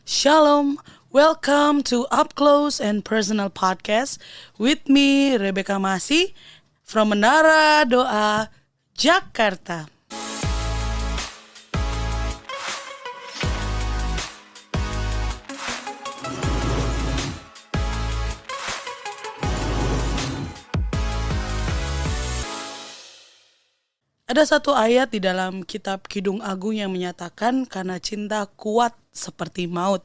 Shalom, welcome to Up Close and Personal Podcast with me, Rebecca Masih, from Menara Doa, Jakarta. Ada satu ayat di dalam kitab Kidung Agung yang menyatakan karena cinta kuat seperti maut.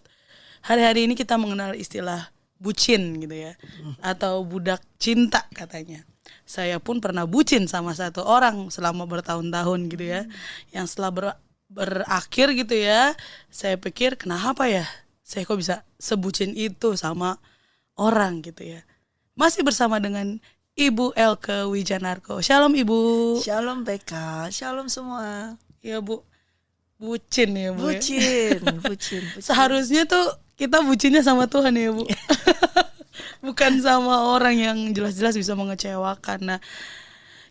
Hari-hari ini kita mengenal istilah bucin gitu ya, atau budak cinta katanya. Saya pun pernah bucin sama satu orang selama bertahun-tahun gitu ya. Yang setelah berakhir gitu ya, saya pikir kenapa ya saya kok bisa sebucin itu sama orang gitu ya. Masih bersama dengan Ibu Elke Wijanarko. Shalom Ibu. Shalom Beka, shalom semua. Ya Bu, bucin ya Bu ya. Bucin. Seharusnya tuh kita bucinnya sama Tuhan ya Bu. Bukan sama orang yang jelas-jelas bisa mengecewakan. Nah,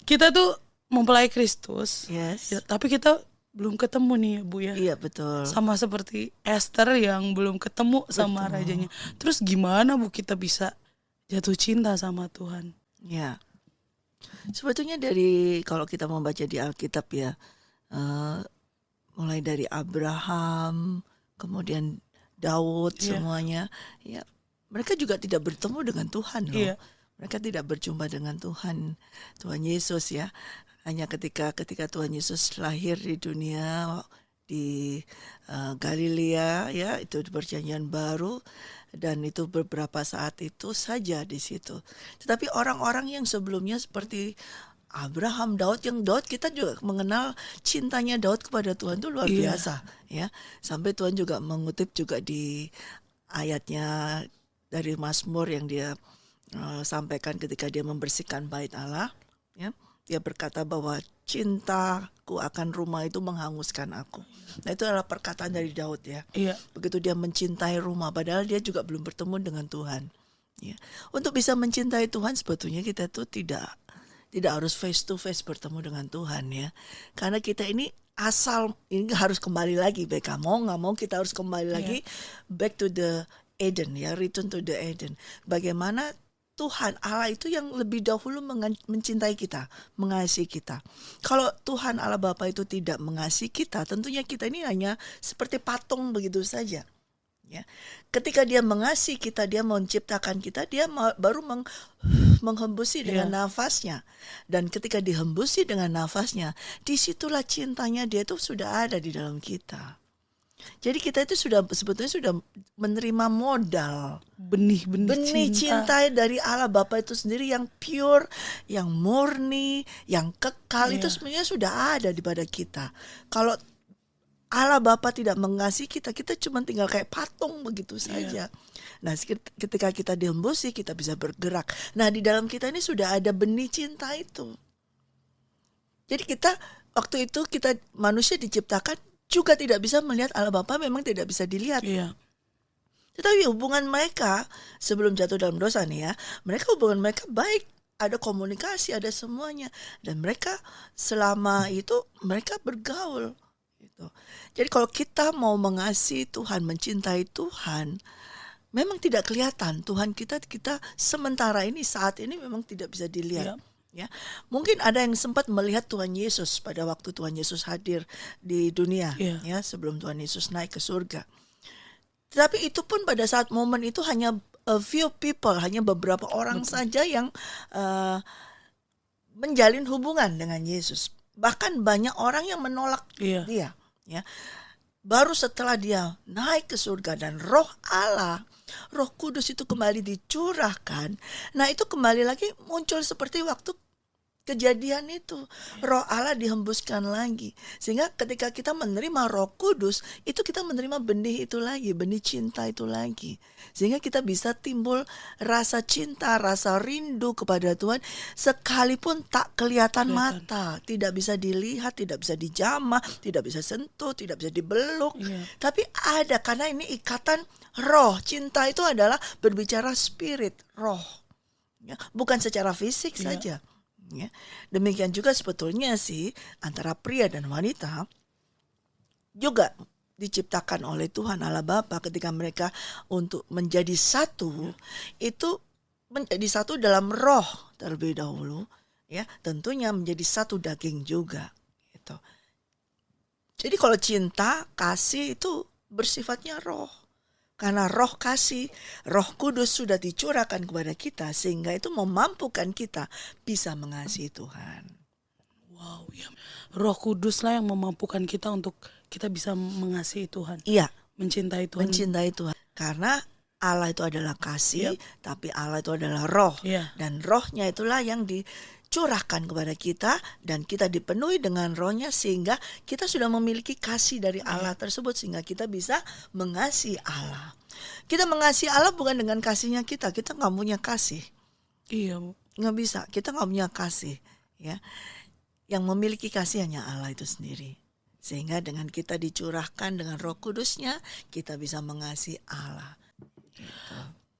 kita tuh mempelai Kristus. Yes. Tapi kita belum ketemu nih ya Bu ya. Iya betul. Sama seperti Esther yang belum ketemu sama rajanya. Terus gimana Bu kita bisa jatuh cinta sama Tuhan? Ya. Sebetulnya kalau kita membaca di Alkitab ya, mulai dari Abraham, kemudian Daud, semuanya, ya mereka juga tidak bertemu dengan Tuhan loh. Mereka tidak berjumpa dengan Tuhan Yesus ya. Hanya ketika Tuhan Yesus lahir di dunia di Galilea ya, itu perjanjian baru. Dan itu beberapa saat itu saja di situ. Tetapi orang-orang yang sebelumnya seperti Abraham, Daud kita juga mengenal cintanya Daud kepada Tuhan itu luar biasa ya. Sampai Tuhan juga mengutip juga di ayatnya dari Mazmur yang dia sampaikan ketika dia membersihkan bait Allah ya. Dia berkata bahwa cintaku akan rumah itu menghanguskan aku. Nah itu adalah perkataan dari Daud ya. Begitu dia mencintai rumah, padahal dia juga belum bertemu dengan Tuhan. Ya. Untuk bisa mencintai Tuhan sebetulnya kita tuh tidak harus face to face bertemu dengan Tuhan ya. Karena kita ini ini harus kembali lagi, Beka. Mau nggak mau kita harus kembali lagi back to the Eden ya, return to the Eden. Bagaimana Tuhan Allah itu yang lebih dahulu mencintai kita, mengasihi kita. Kalau Tuhan Allah Bapa itu tidak mengasihi kita, tentunya kita ini hanya seperti patung begitu saja. Ya. Ketika dia mengasihi kita, dia menciptakan kita, dia baru menghembusi dengan nafasnya. Dan ketika dihembusi dengan nafasnya, disitulah cintanya dia itu sudah ada di dalam kita. Jadi kita itu sebetulnya sudah menerima modal benih cinta dari Allah Bapa itu sendiri yang pure, yang murni, yang kekal. Itu sebenarnya sudah ada di pada kita. Kalau Allah Bapa tidak mengasihi kita cuma tinggal kayak patung begitu saja. Nah, ketika kita dihembusi, kita bisa bergerak. Nah, di dalam kita ini sudah ada benih cinta itu. Jadi waktu itu kita manusia diciptakan juga tidak bisa melihat Allah Bapa, memang tidak bisa dilihat. Tetapi hubungan mereka sebelum jatuh dalam dosa nih ya, hubungan mereka baik, ada komunikasi, ada semuanya, dan mereka selama itu mereka bergaul. Gitu. Jadi kalau kita mau mengasihi Tuhan, mencintai Tuhan, memang tidak kelihatan Tuhan kita sementara ini saat ini memang tidak bisa dilihat. Ya, mungkin ada yang sempat melihat Tuhan Yesus pada waktu Tuhan Yesus hadir di dunia, ya sebelum Tuhan Yesus naik ke surga. Tetapi itu pun pada saat momen itu hanya a few people, hanya beberapa orang saja yang menjalin hubungan dengan Yesus. Bahkan banyak orang yang menolak dia. Ya, baru setelah dia naik ke surga dan Roh Allah, Roh Kudus itu kembali dicurahkan. Nah itu kembali lagi muncul seperti waktu kejadian itu, Roh Allah dihembuskan lagi. Sehingga ketika kita menerima Roh Kudus, itu kita menerima benih itu lagi, benih cinta itu lagi. Sehingga kita bisa timbul rasa cinta, rasa rindu kepada Tuhan, sekalipun tak kelihatan mata, tidak bisa dilihat, tidak bisa dijamah, tidak bisa sentuh, tidak bisa dibeluk. Tapi ada, karena ini ikatan roh. Cinta itu adalah berbicara spirit, roh. Ya, bukan secara fisik saja. Ya. Demikian juga sebetulnya sih antara pria dan wanita juga diciptakan oleh Tuhan Allah Bapa ketika mereka untuk menjadi satu, itu menjadi satu dalam roh terlebih dahulu, ya, tentunya menjadi satu daging juga gitu. Jadi kalau cinta, kasih itu bersifatnya roh. Karena roh kasih, Roh Kudus sudah dicurahkan kepada kita sehingga itu memampukan kita bisa mengasihi Tuhan. Wow, ya. Roh Kudus lah yang memampukan kita untuk kita bisa mengasihi Tuhan. Iya, Mencintai Tuhan. mencintai Tuhan. Karena Allah itu adalah kasih, Yap. tapi Allah itu adalah roh. Iya. Dan rohnya itulah yang dicurahkan kepada kita dan kita dipenuhi dengan rohnya sehingga kita sudah memiliki kasih dari Allah tersebut sehingga kita bisa mengasihi Allah. Kita mengasihi Allah bukan dengan kasihnya kita nggak punya kasih. Iya, Bu. Nggak bisa, kita nggak punya kasih. Ya. Yang memiliki kasih hanya Allah itu sendiri. Sehingga dengan kita dicurahkan dengan Roh Kudusnya, kita bisa mengasihi Allah.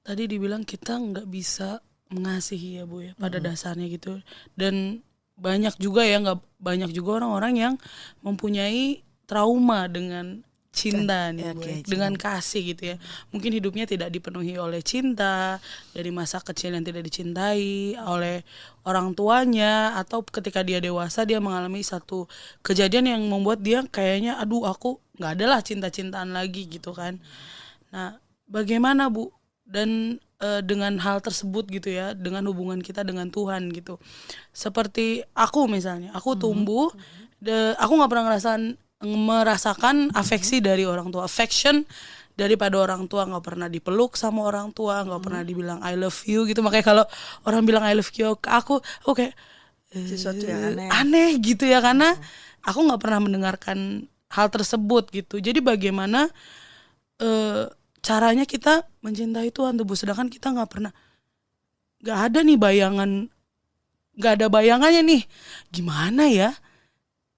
Tadi dibilang kita nggak bisa mengasihi ya Bu ya pada dasarnya gitu. Dan banyak juga orang-orang yang mempunyai trauma dengan cinta nih Bu, ya. Dengan kasih gitu ya. Mungkin hidupnya tidak dipenuhi oleh cinta, dari masa kecil yang tidak dicintai oleh orang tuanya, atau ketika dia dewasa dia mengalami satu kejadian yang membuat dia kayaknya aduh aku nggak ada lah cinta-cintaan lagi gitu kan. Nah, bagaimana Bu dan dengan hal tersebut gitu ya, dengan hubungan kita dengan Tuhan gitu. Seperti aku misalnya, aku tumbuh, aku nggak pernah merasakan afeksi dari orang tua, affection daripada orang tua, nggak pernah dipeluk sama orang tua, nggak pernah dibilang I love you gitu. Makanya kalau orang bilang I love you ke aku kayak Sesuatu yang aneh gitu ya, karena aku nggak pernah mendengarkan hal tersebut gitu. Jadi bagaimana caranya kita mencintai Tuhan tuh Bu, sedangkan kita nggak ada nih nggak ada bayangannya nih gimana ya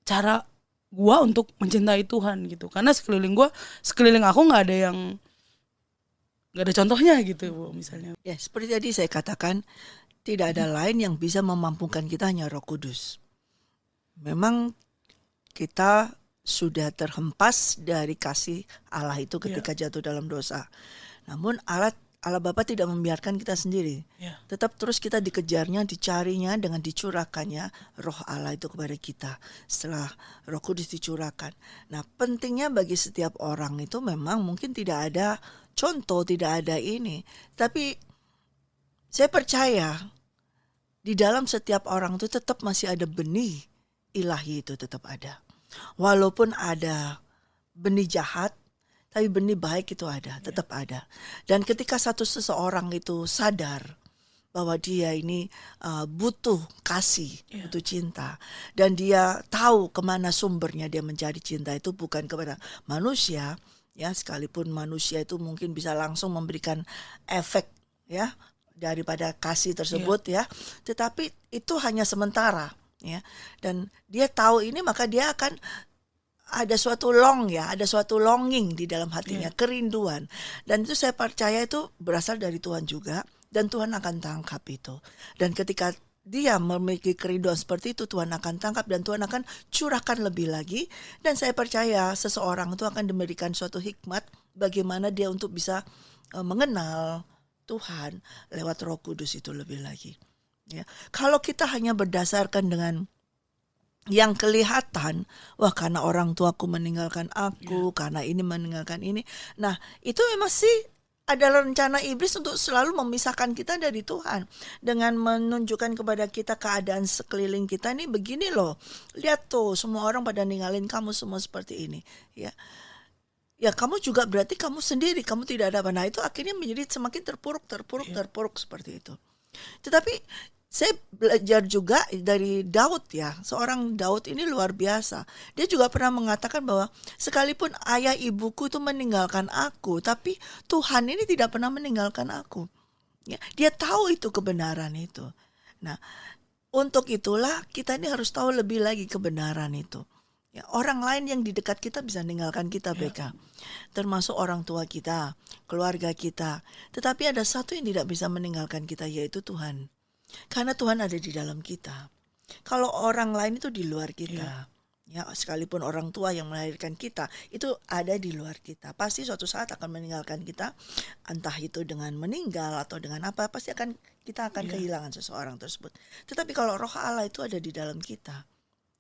cara gua untuk mencintai Tuhan gitu, karena sekeliling aku nggak ada contohnya gitu Bu misalnya. Ya, seperti tadi saya katakan, tidak ada lain yang bisa memampukan kita hanya Roh Kudus. Memang kita sudah terhempas dari kasih Allah itu ketika jatuh dalam dosa. Namun Allah Bapa tidak membiarkan kita sendiri. Tetap terus kita dikejarnya, dicarinya dengan dicurahkannya Roh Allah itu kepada kita setelah Roh Kudus dicurahkan. Nah, pentingnya bagi setiap orang itu memang mungkin tidak ada contoh, tidak ada ini. Tapi saya percaya di dalam setiap orang itu tetap masih ada benih ilahi itu tetap ada. Walaupun ada benih jahat, tapi benih baik itu ada, tetap ada. Dan ketika seseorang itu sadar bahwa dia ini butuh kasih, butuh cinta, dan dia tahu kemana sumbernya dia mencari cinta itu bukan kepada manusia, ya, sekalipun manusia itu mungkin bisa langsung memberikan efek ya daripada kasih tersebut ya, tetapi itu hanya sementara ya. Dan dia tahu ini, maka dia akan ada suatu longing di dalam hatinya, kerinduan. Dan itu saya percaya itu berasal dari Tuhan juga, dan Tuhan akan tangkap itu. Dan ketika dia memiliki kerinduan seperti itu, Tuhan akan tangkap dan Tuhan akan curahkan lebih lagi. Dan saya percaya seseorang itu akan diberikan suatu hikmat bagaimana dia untuk bisa mengenal Tuhan lewat Roh Kudus itu lebih lagi. Ya. Kalau kita hanya berdasarkan dengan yang kelihatan, wah karena orang tuaku meninggalkan aku, karena ini meninggalkan ini. Nah, itu memang sih adalah rencana iblis untuk selalu memisahkan kita dari Tuhan. Dengan menunjukkan kepada kita keadaan sekeliling kita nih begini loh. Lihat tuh, semua orang pada ninggalin kamu semua seperti ini. Ya, kamu juga berarti kamu sendiri, kamu tidak ada apa. Nah, itu akhirnya menjadi semakin terpuruk seperti itu. Tetapi saya belajar juga dari Daud ya. Seorang Daud ini luar biasa. Dia juga pernah mengatakan bahwa sekalipun ayah ibuku itu meninggalkan aku, tapi Tuhan ini tidak pernah meninggalkan aku. Ya, dia tahu itu kebenaran itu. Nah, untuk itulah kita ini harus tahu lebih lagi kebenaran itu. Ya, orang lain yang di dekat kita bisa meninggalkan kita, BK. Termasuk orang tua kita, keluarga kita. Tetapi ada satu yang tidak bisa meninggalkan kita, yaitu Tuhan. Karena Tuhan ada di dalam kita. Kalau orang lain itu di luar kita. Ya, sekalipun orang tua yang melahirkan kita itu ada di luar kita, pasti suatu saat akan meninggalkan kita, entah itu dengan meninggal atau dengan apa, pasti kita akan kehilangan seseorang tersebut. Tetapi kalau Roh Allah itu ada di dalam kita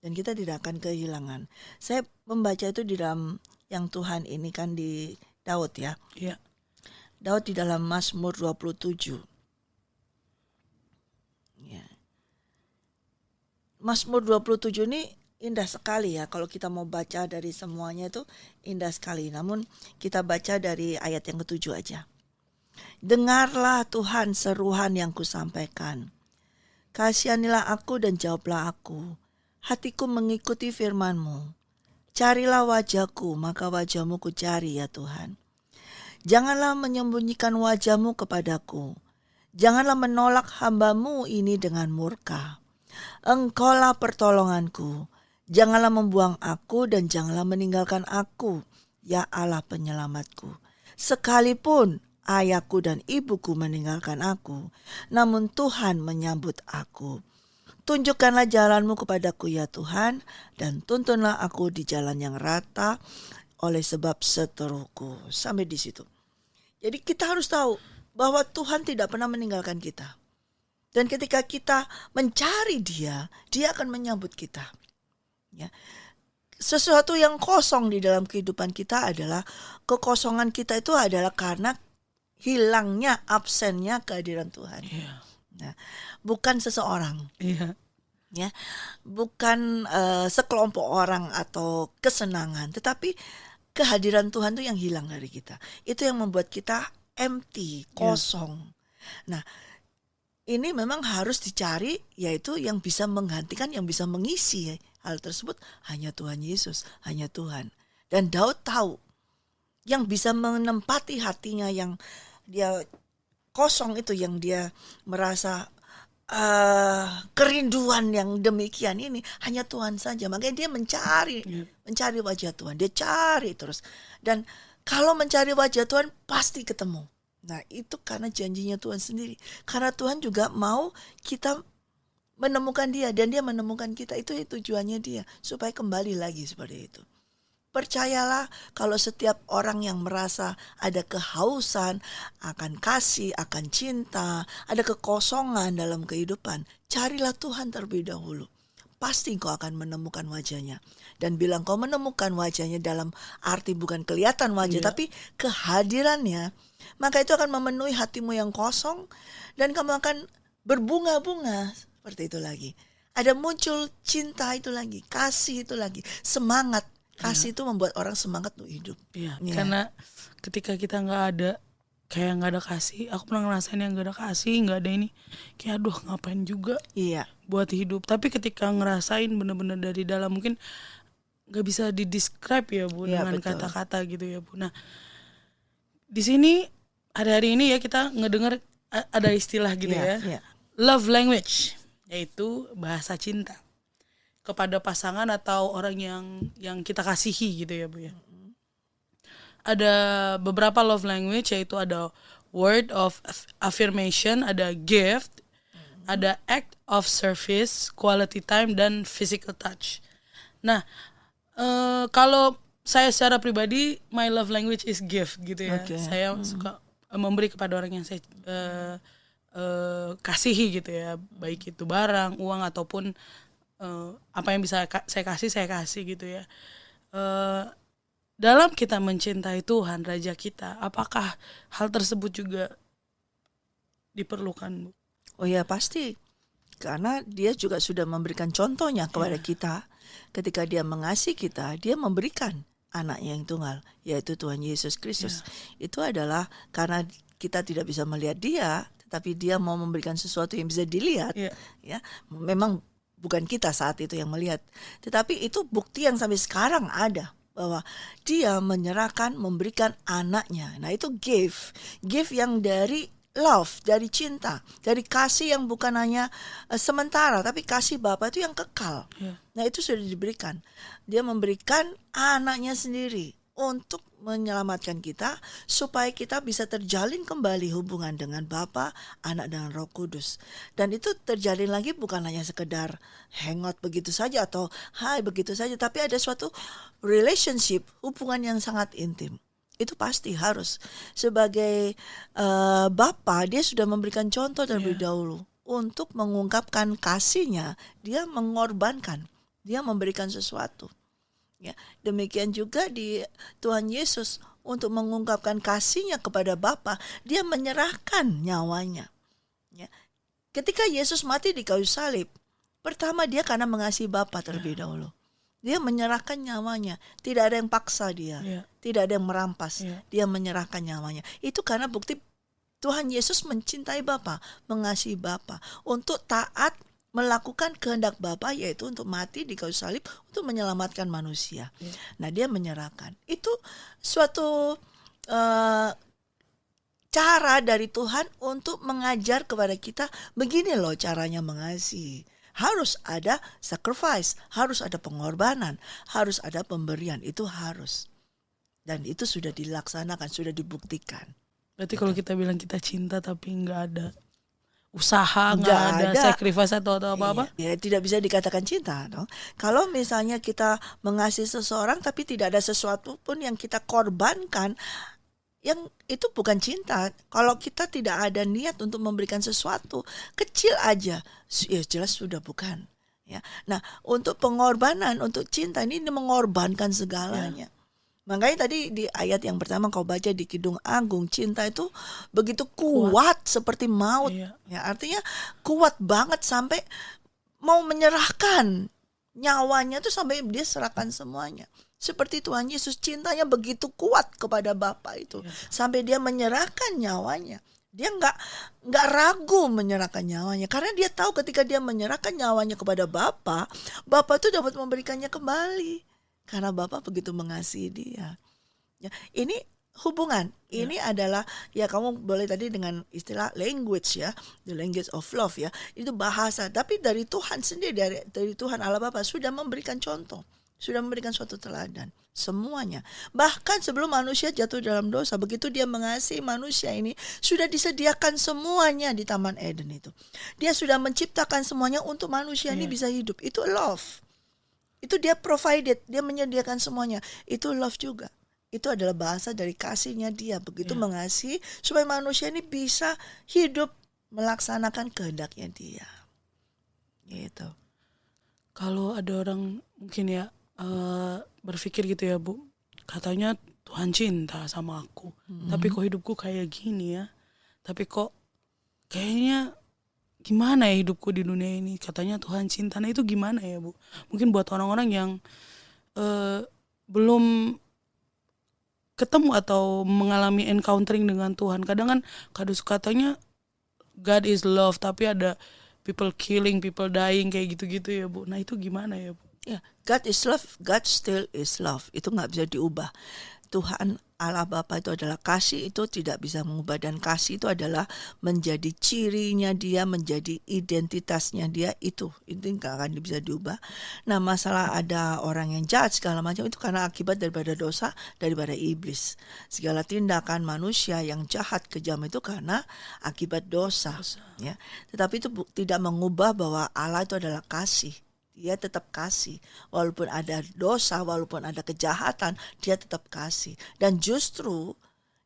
dan kita tidak akan kehilangan. Saya membaca itu di dalam yang Tuhan ini kan di Daud ya. Iya. Daud di dalam Mazmur 27. Ya. Mazmur 27 ini indah sekali ya, kalau kita mau baca dari semuanya itu indah sekali. Namun kita baca dari ayat yang ke-7 aja. Dengarlah Tuhan seruhan yang kusampaikan. Kasihanilah aku dan jawablah aku. Hatiku mengikuti firman-Mu. Carilah wajahku, maka wajah-Mu ku cari ya Tuhan. Janganlah menyembunyikan wajah-Mu kepadaku. Janganlah menolak hamba-Mu ini dengan murka. Engkaulah pertolonganku. Janganlah membuang aku dan janganlah meninggalkan aku, ya Allah penyelamatku. Sekalipun ayahku dan ibuku meninggalkan aku, namun Tuhan menyambut aku. Tunjukkanlah jalan-Mu kepadaku ya Tuhan, dan tuntunlah aku di jalan yang rata oleh sebab seteruku. Sampai di situ. Jadi kita harus tahu bahwa Tuhan tidak pernah meninggalkan kita. Dan ketika kita mencari Dia akan menyambut kita. Ya. Sesuatu yang kosong di dalam kehidupan kita adalah kekosongan kita itu adalah karena hilangnya, absennya kehadiran Tuhan. Iya. Nah, bukan seseorang, Iya. ya, bukan sekelompok orang atau kesenangan, tetapi kehadiran Tuhan itu yang hilang dari kita. Itu yang membuat kita empty, kosong. Nah, ini memang harus dicari, yaitu yang bisa menggantikan, yang bisa mengisi hal tersebut hanya Tuhan Yesus, hanya Tuhan. Dan Daud tahu yang bisa menempati hatinya yang dia kosong itu, yang dia merasa kerinduan yang demikian ini hanya Tuhan saja. Makanya dia mencari wajah Tuhan, dia cari terus. Dan kalau mencari wajah Tuhan pasti ketemu. Nah, itu karena janjinya Tuhan sendiri. Karena Tuhan juga mau kita menemukan Dia dan Dia menemukan kita. Itu tujuannya Dia, supaya kembali lagi seperti itu. Percayalah kalau setiap orang yang merasa ada kehausan akan kasih, akan cinta, ada kekosongan dalam kehidupan, carilah Tuhan terlebih dahulu. Pasti kau akan menemukan wajahnya. Dan bilang kau menemukan wajahnya dalam arti bukan kelihatan wajah, tapi kehadirannya, maka itu akan memenuhi hatimu yang kosong dan kamu akan berbunga-bunga seperti itu lagi. Ada muncul cinta itu lagi, kasih itu lagi, semangat. Kasih itu membuat orang semangat untuk hidup. Iya, karena ketika kita nggak ada kasih, aku pernah ngerasain yang nggak ada kasih, nggak ada ini, kayak aduh ngapain juga buat hidup. Tapi ketika ngerasain bener-bener dari dalam, mungkin nggak bisa didescribe ya Bu, dengan kata-kata gitu ya Bu. Nah, di sini hari-hari ini ya kita ngedengar ada istilah gitu love language, yaitu bahasa cinta kepada pasangan atau orang yang kita kasihi gitu ya Bu ya. Ada beberapa love language, yaitu ada word of affirmation, ada gift, ada act of service, quality time, dan physical touch. Nah, kalau saya secara pribadi, my love language is gift gitu ya. Saya suka memberi kepada orang yang saya kasihi gitu ya, baik itu barang, uang, ataupun apa yang bisa saya kasih gitu ya. Dalam kita mencintai Tuhan, Raja kita, apakah hal tersebut juga diperlukan, Bu? Oh ya pasti, karena Dia juga sudah memberikan contohnya kepada kita. Ketika Dia mengasihi kita, Dia memberikan anaknya yang tunggal, yaitu Tuhan Yesus Kristus. Itu adalah karena kita tidak bisa melihat Dia, tetapi Dia mau memberikan sesuatu yang bisa dilihat. Ya, memang bukan kita saat itu yang melihat, tetapi itu bukti yang sampai sekarang ada, bahwa Dia menyerahkan, memberikan anaknya. Nah itu gift yang dari love, dari cinta, dari kasih yang bukan hanya sementara, tapi kasih Bapa itu yang kekal. Nah itu sudah diberikan. Dia memberikan anaknya sendiri untuk menyelamatkan kita supaya kita bisa terjalin kembali hubungan dengan Bapa, Anak dan Roh Kudus. Dan itu terjalin lagi bukan hanya sekedar hangout begitu saja atau hai begitu saja, tapi ada suatu relationship, hubungan yang sangat intim. Itu pasti harus. Sebagai Bapa, dia sudah memberikan contoh terlebih dahulu untuk mengungkapkan kasihnya. Dia mengorbankan, dia memberikan sesuatu. Ya, demikian juga di Tuhan Yesus untuk mengungkapkan kasihnya kepada Bapa, dia menyerahkan nyawanya. Ya. Ketika Yesus mati di kayu salib, pertama dia karena mengasihi Bapa terlebih dahulu. Dia menyerahkan nyawanya, tidak ada yang paksa dia, tidak ada yang merampas, dia menyerahkan nyawanya. Itu karena bukti Tuhan Yesus mencintai Bapa, mengasihi Bapa, untuk taat melakukan kehendak Bapa, yaitu untuk mati di kayu salib untuk menyelamatkan manusia. Nah, dia menyerahkan. Itu suatu cara dari Tuhan untuk mengajar kepada kita, begini loh caranya mengasihi. Harus ada sacrifice, harus ada pengorbanan, harus ada pemberian, itu harus. Dan itu sudah dilaksanakan, sudah dibuktikan. Berarti kalau kita bilang kita cinta tapi nggak ada usaha, nggak ada sacrifice atau apa-apa, ya tidak bisa dikatakan cinta dong. Kalau misalnya kita mengasihi seseorang tapi tidak ada sesuatu pun yang kita korbankan, yang itu bukan cinta. Kalau kita tidak ada niat untuk memberikan sesuatu kecil aja, ya jelas sudah bukan. Ya, nah untuk pengorbanan, untuk cinta ini mengorbankan segalanya. Makanya tadi di ayat yang pertama kau baca di Kidung Agung, cinta itu begitu kuat seperti maut. Ya, artinya kuat banget sampai mau menyerahkan nyawanya tuh, sampai dia serahkan semuanya. Seperti Tuhan Yesus, cintanya begitu kuat kepada Bapa itu, sampai dia menyerahkan nyawanya. Dia nggak ragu menyerahkan nyawanya, karena dia tahu ketika dia menyerahkan nyawanya kepada Bapa, Bapa itu dapat memberikannya kembali. Karena Bapa begitu mengasihi dia. Ya, ini hubungan. Ini adalah, ya kamu boleh tadi dengan istilah language ya, the language of love ya. Itu bahasa. Tapi dari Tuhan sendiri, dari Tuhan Allah Bapa sudah memberikan contoh, sudah memberikan suatu teladan. Semuanya. Bahkan sebelum manusia jatuh dalam dosa, begitu dia mengasihi manusia ini, sudah disediakan semuanya di Taman Eden itu. Dia sudah menciptakan semuanya untuk manusia ini bisa hidup. Itu love. Itu dia provided, dia menyediakan semuanya. Itu love juga. Itu adalah bahasa dari kasihnya dia. Begitu mengasihi supaya manusia ini bisa hidup melaksanakan kehendaknya dia. Gitu. Kalau ada orang mungkin ya berpikir gitu ya Bu, katanya Tuhan cinta sama aku, tapi kok hidupku kayak gini ya. Tapi kok kayaknya gimana ya hidupku di dunia ini, katanya Tuhan cinta. Nah itu gimana ya Bu? Mungkin buat orang-orang yang belum ketemu atau mengalami encountering dengan Tuhan. Kadang kan katanya God is love, tapi ada people killing, people dying kayak gitu-gitu ya Bu. Nah itu gimana ya Bu? Ya, God is love, God still is love. Itu nggak bisa diubah. Tuhan Allah Bapa itu adalah kasih, itu tidak bisa mengubah, dan kasih itu adalah menjadi cirinya dia, menjadi identitasnya dia, itu nggak akan bisa diubah. Nah, masalah ada orang yang jahat segala macam itu karena akibat daripada dosa, daripada iblis. Segala tindakan manusia yang jahat kejam itu karena akibat dosa. Ya. Tetapi itu tidak mengubah bahwa Allah itu adalah kasih. Dia tetap kasih, walaupun ada dosa, walaupun ada kejahatan, dia tetap kasih. Dan justru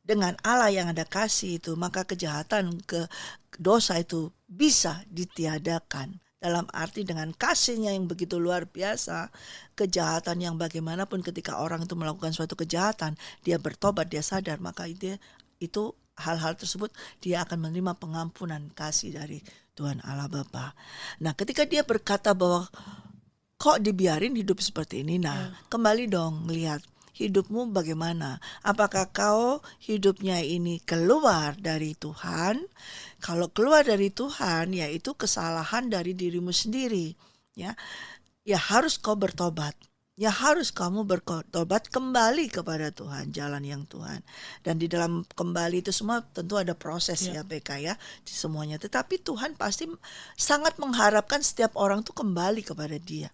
dengan Allah yang ada kasih itu, maka kejahatan, ke dosa itu bisa ditiadakan. Dalam arti dengan kasihnya yang begitu luar biasa, kejahatan yang bagaimanapun ketika orang itu melakukan suatu kejahatan, dia bertobat, dia sadar, maka itu hal-hal tersebut dia akan menerima pengampunan kasih dari Tuhan Allah Bapa. Nah, ketika dia berkata bahwa kok dibiarin hidup seperti ini, nah kembali dong lihat hidupmu bagaimana. Apakah kau hidupnya ini keluar dari Tuhan? Kalau keluar dari Tuhan, yaitu kesalahan dari dirimu sendiri. Ya harus kau bertobat. Ya harus kamu bertobat kembali kepada Tuhan, jalan yang Tuhan. Dan di dalam kembali itu semua tentu ada proses ya PK ya, semuanya. Tetapi Tuhan pasti sangat mengharapkan setiap orang tuh kembali kepada Dia.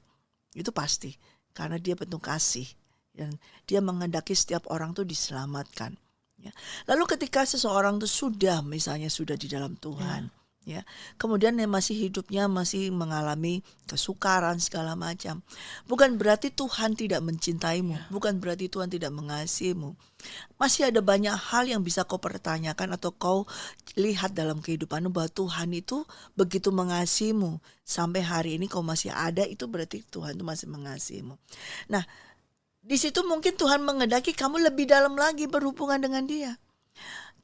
Itu pasti, karena Dia penuh kasih. dan dia menghendaki setiap orang tuh diselamatkan. Ya. Lalu ketika seseorang tuh sudah misalnya sudah di dalam Tuhan, ya, kemudian yang masih hidupnya masih mengalami kesukaran segala macam, bukan berarti Tuhan tidak mencintaimu, bukan berarti Tuhan tidak mengasihimu. Masih ada banyak hal yang bisa kau pertanyakan atau kau lihat dalam kehidupanmu bahwa Tuhan itu begitu mengasihimu sampai hari ini kau masih ada, itu berarti Tuhan itu masih mengasihimu. Nah, di situ mungkin Tuhan menghendaki kamu lebih dalam lagi berhubungan dengan Dia.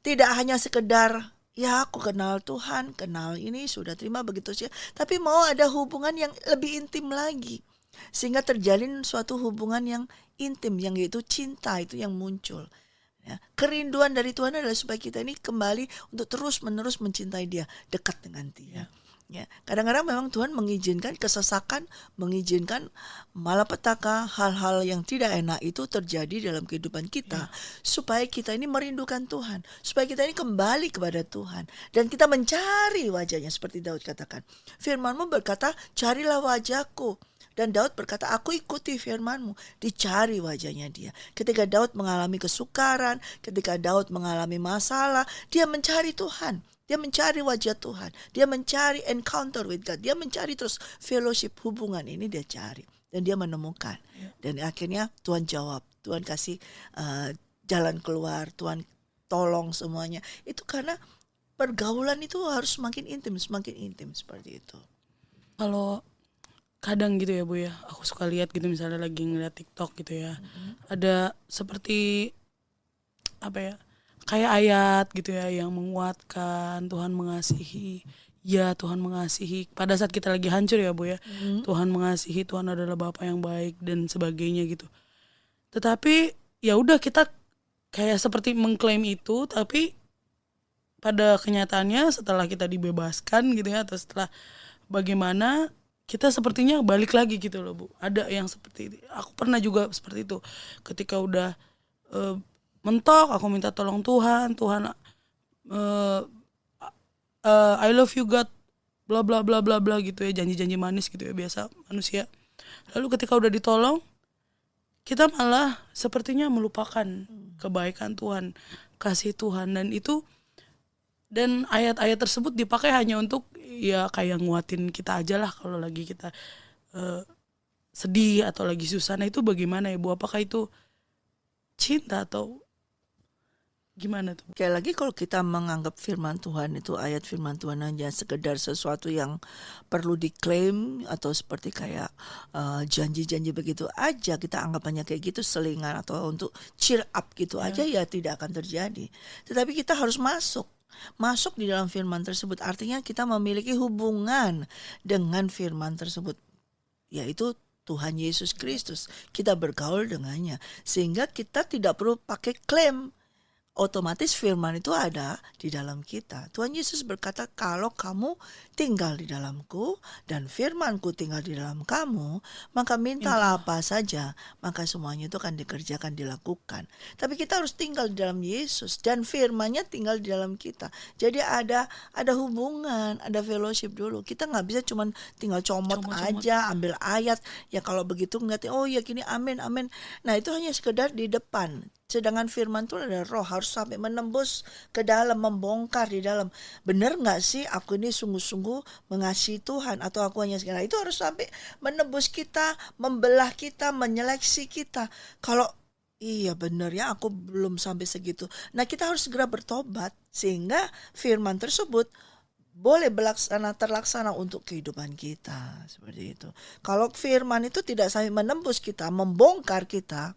Tidak hanya sekedar ya aku kenal Tuhan, kenal ini, sudah terima begitu saja. Tapi mau ada hubungan yang lebih intim lagi. Sehingga terjalin suatu hubungan yang intim, yang yaitu cinta itu yang muncul. Ya, kerinduan dari Tuhan adalah supaya kita ini kembali untuk terus-menerus mencintai Dia, dekat dengan Dia. Ya, kadang-kadang memang Tuhan mengizinkan kesesakan, mengizinkan malapetaka, hal-hal yang tidak enak itu terjadi dalam kehidupan kita, supaya kita ini merindukan Tuhan, supaya kita ini kembali kepada Tuhan, dan kita mencari wajahnya seperti Daud katakan. Firman-Mu berkata, carilah wajahku. Dan Daud berkata, aku ikuti firman-Mu. Dicari wajahnya dia. Ketika Daud mengalami kesukaran, ketika Daud mengalami masalah, dia mencari Tuhan. Dia mencari wajah Tuhan. Dia mencari encounter with God. Dia mencari terus fellowship, hubungan ini dia cari. Dan dia menemukan. Dan akhirnya Tuhan jawab. Tuhan kasih jalan keluar. Tuhan tolong semuanya. Itu karena pergaulan itu harus semakin intim seperti itu. Kalau kadang gitu ya Bu ya, aku suka lihat gitu misalnya lagi ngeliat TikTok gitu ya, ada seperti apa ya, kayak ayat gitu ya yang menguatkan Tuhan mengasihi. Ya Tuhan mengasihi pada saat kita lagi hancur ya Bu ya. Tuhan mengasihi, Tuhan adalah Bapa yang baik dan sebagainya gitu. Tetapi ya udah kita kayak seperti mengklaim itu, tapi pada kenyataannya setelah kita dibebaskan gitu ya, atau setelah bagaimana kita sepertinya balik lagi gitu loh Bu. Ada yang seperti itu. Aku pernah juga seperti itu. Ketika udah mentok, aku minta tolong Tuhan, I love you God, bla bla bla bla bla gitu ya, janji-janji manis gitu ya, biasa manusia. Lalu ketika udah ditolong, kita malah sepertinya melupakan kebaikan Tuhan, kasih Tuhan, dan ayat-ayat tersebut dipakai hanya untuk ya kayak nguatin kita aja lah kalau lagi kita sedih atau lagi susah. Nah itu bagaimana ya Bu? Apakah itu cinta atau gimana tuh? Sekali lagi kalau kita menganggap firman Tuhan itu ayat firman Tuhan hanya sekedar sesuatu yang perlu diklaim atau seperti kayak janji-janji begitu aja, kita anggap hanya kayak gitu selingan atau untuk cheer up gitu aja, ya tidak akan terjadi. Tetapi kita harus masuk di dalam firman tersebut. Artinya kita memiliki hubungan dengan firman tersebut, yaitu Tuhan Yesus Kristus. Kita bergaul dengannya sehingga kita tidak perlu pakai klaim. Otomatis firman itu ada di dalam kita. Tuhan Yesus berkata, kalau kamu tinggal di dalamku dan firmanku tinggal di dalam kamu, maka mintalah apa saja, maka semuanya itu akan dikerjakan, dilakukan. Tapi kita harus tinggal di dalam Yesus dan firmannya tinggal di dalam kita. Jadi ada hubungan, ada fellowship dulu. Kita nggak bisa cuma tinggal comot aja, ambil ayat. Ya kalau begitu ngeliatin, oh ya gini, amin, amin. Nah itu hanya sekedar di depan. Sedangkan firman itu ada roh, harus sampai menembus ke dalam, membongkar di dalam. Benar nggak sih aku ini sungguh-sungguh mengasihi Tuhan atau aku hanya segala? Itu harus sampai menembus kita, membelah kita, menyeleksi kita. Kalau iya benar ya aku belum sampai segitu. Nah kita harus segera bertobat sehingga firman tersebut boleh terlaksana untuk kehidupan kita. Seperti itu. Kalau firman itu tidak sampai menembus kita, membongkar kita,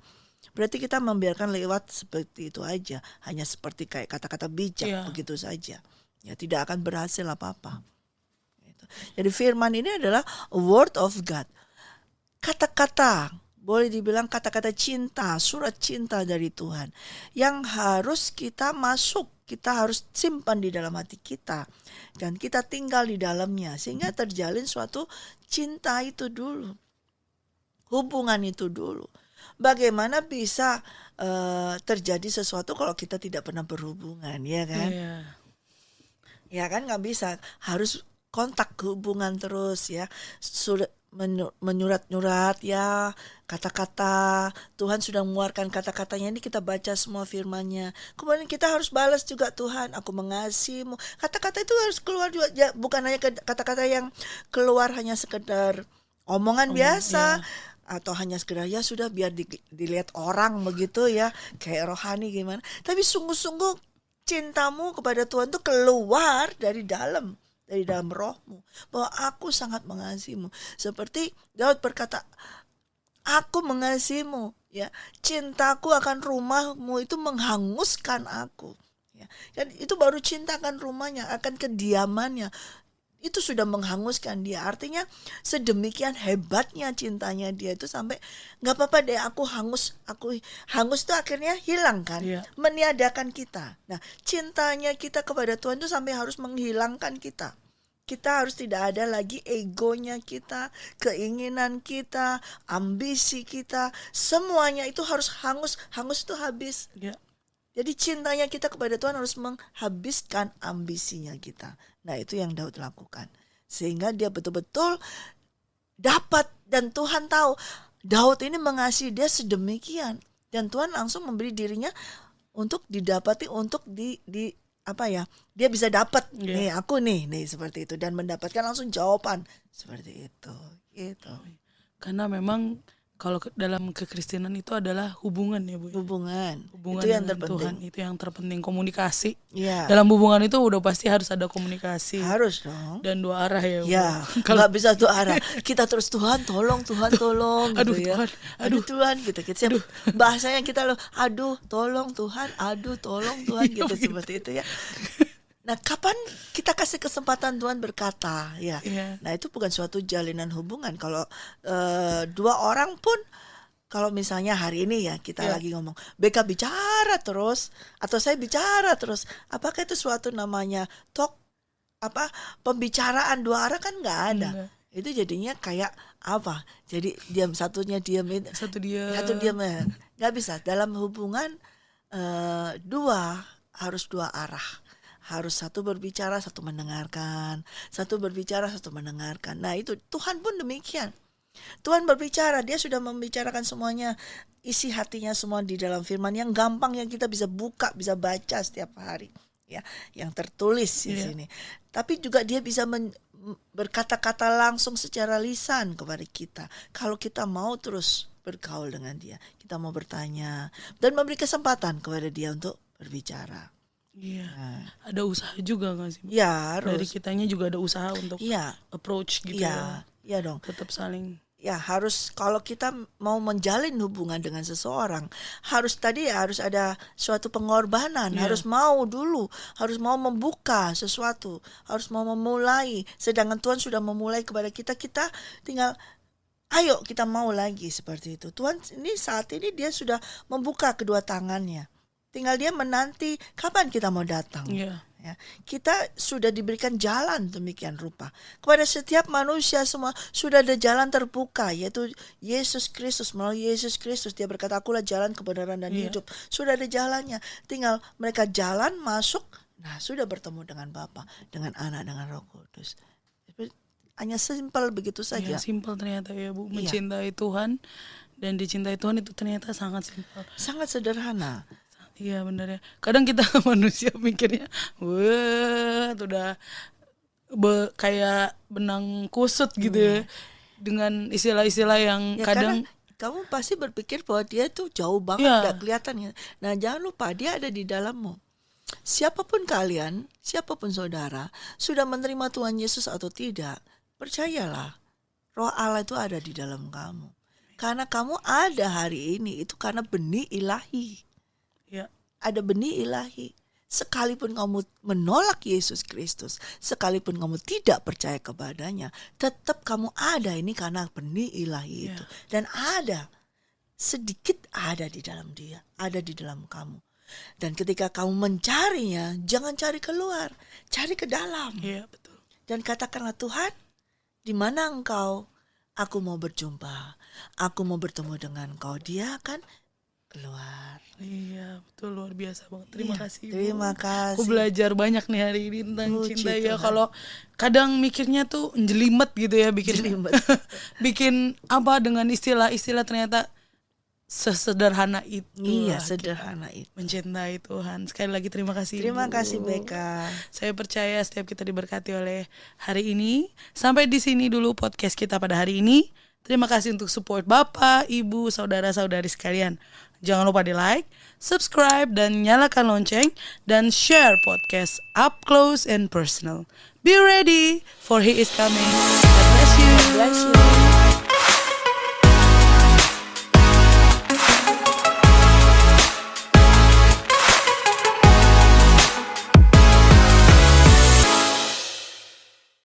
berarti kita membiarkan lewat seperti itu aja, hanya seperti kayak kata-kata bijak begitu saja. Ya tidak akan berhasil apa-apa. Jadi firman ini adalah a word of God. Kata-kata, boleh dibilang kata-kata cinta, surat cinta dari Tuhan yang harus kita masuk, kita harus simpan di dalam hati kita dan kita tinggal di dalamnya sehingga terjalin suatu cinta itu dulu. Hubungan itu dulu. Bagaimana bisa terjadi sesuatu kalau kita tidak pernah berhubungan, ya kan? Ya kan nggak bisa, harus kontak hubungan terus ya. menyurat-nyurat ya, kata-kata. Tuhan sudah mengeluarkan kata-katanya, ini kita baca semua firman-Nya. Kemudian kita harus balas juga, Tuhan, aku mengasihimu. Kata-kata itu harus keluar juga, ya, bukan hanya kata-kata yang keluar hanya sekedar omongan biasa, atau hanya sekedar ya sudah biar dilihat orang begitu ya, kayak rohani gimana. Tapi sungguh-sungguh cintamu kepada Tuhan itu keluar dari dalam rohmu, bahwa aku sangat mengasihimu. Seperti Daud berkata, aku mengasihimu, ya, cintaku akan rumahmu itu menghanguskan aku, ya. Dan itu baru cinta akan rumahnya, akan kediamannya, itu sudah menghanguskan dia. Artinya sedemikian hebatnya cintanya dia itu sampai nggak apa-apa deh aku hangus itu akhirnya hilang kan, meniadakan kita. Nah, cintanya kita kepada Tuhan itu sampai harus menghilangkan kita. Kita harus tidak ada lagi egonya kita, keinginan kita, ambisi kita, semuanya itu harus hangus itu habis. Jadi cintanya kita kepada Tuhan harus menghabiskan ambisinya kita. Nah, itu yang Daud lakukan. Sehingga dia betul-betul dapat, dan Tuhan tahu Daud ini mengasihi dia sedemikian. Dan Tuhan langsung memberi dirinya untuk didapati, untuk dia bisa dapat nih aku nih seperti itu, dan mendapatkan langsung jawaban seperti itu gitu. Karena memang kalau dalam kekristenan itu adalah hubungan ya Bu. Hubungan itu yang terpenting. Tuhan itu yang terpenting, komunikasi. Ya. Dalam hubungan itu udah pasti harus ada komunikasi. Harus dong. Dan dua arah ya Bu. Ya, kalau nggak bisa dua arah. Kita terus Tuhan tolong aduh gitu ya. Tuhan, aduh Tuhan gitu. Kita bahasanya kita loh, aduh tolong Tuhan, aduh tolong Tuhan gitu seperti itu ya. Nah, kapan kita kasih kesempatan Tuhan berkata ya? Nah, itu bukan suatu jalinan hubungan. Kalau dua orang pun, kalau misalnya hari ini ya kita lagi ngomong, BK bicara terus atau saya bicara terus, apakah itu suatu namanya pembicaraan dua arah? Kan nggak ada. Itu jadinya kayak apa? Jadi satunya diam, satu diam, nggak bisa. Dalam hubungan harus dua arah. Harus satu berbicara, satu mendengarkan. Satu berbicara, satu mendengarkan. Nah, itu Tuhan pun demikian. Tuhan berbicara, dia sudah membicarakan semuanya, isi hatinya semua di dalam firman yang gampang, yang kita bisa buka, bisa baca setiap hari, ya, yang tertulis di sini. Tapi juga dia bisa berkata-kata langsung secara lisan kepada kita. Kalau kita mau terus bergaul dengan dia, kita mau bertanya dan memberi kesempatan kepada dia untuk berbicara. Iya, ada usaha juga nggak sih? Ya, harus. Dari kitanya juga ada usaha untuk approach gitu ya. Iya dong. Tetap saling. Ya, harus, kalau kita mau menjalin hubungan dengan seseorang, harus ada suatu pengorbanan, harus mau dulu, harus mau membuka sesuatu, harus mau memulai. Sedangkan Tuhan sudah memulai kepada kita, kita tinggal ayo kita mau lagi seperti itu. Tuhan ini saat ini dia sudah membuka kedua tangannya. Tinggal dia menanti kapan kita mau datang. Ya, kita sudah diberikan jalan demikian rupa. Kepada setiap manusia semua sudah ada jalan terbuka, yaitu Yesus Kristus. Melalui Yesus Kristus dia berkata, akulah jalan, kebenaran dan hidup. Sudah ada jalannya. Tinggal mereka jalan masuk, nah sudah bertemu dengan Bapa, dengan Anak, dengan Roh Kudus. Hanya simpel begitu saja. Simpel ternyata ya Bu. Mencintai Tuhan dan dicintai Tuhan itu ternyata sangat simpel. Sangat sederhana. Iya benar ya. Kadang kita manusia mikirnya, wah, udah kayak benang kusut gitu ya, dengan istilah-istilah yang kadang. Kamu pasti berpikir bahwa dia tuh jauh banget, gak kelihatan ya. Nah, jangan lupa dia ada di dalammu. Siapapun kalian, siapapun saudara, sudah menerima Tuhan Yesus atau tidak, percayalah, Roh Allah itu ada di dalam kamu. Karena kamu ada hari ini itu karena benih ilahi. Ada benih ilahi. Sekalipun kamu menolak Yesus Kristus, sekalipun kamu tidak percaya kepadanya, tetap kamu ada ini karena benih ilahi itu. Dan ada, sedikit ada di dalam dia, ada di dalam kamu. Dan ketika kamu mencarinya, jangan cari keluar, cari ke dalam. Betul. Dan katakanlah, Tuhan, di mana Engkau? Aku mau berjumpa, aku mau bertemu dengan Engkau. Dia akan keluar. Iya, betul, luar biasa banget. Terima kasih, Ibu. Terima kasih. Aku belajar banyak nih hari ini tentang Puji cinta ya. Tuhan. Kalau kadang mikirnya tuh jelimet gitu ya, bikin apa dengan istilah-istilah ternyata sesederhana itu. Iya, lah sederhana itu. mencintai Tuhan. Sekali lagi terima kasih, Terima Ibu. kasih Beka. Saya percaya setiap kita diberkati oleh hari ini. Sampai di sini dulu podcast kita pada hari ini. Terima kasih untuk support Bapak, Ibu, saudara-saudari sekalian. Jangan lupa di like, subscribe, dan nyalakan lonceng. Dan share podcast Up Close and Personal. Be ready for He is coming. God bless you. Bless you.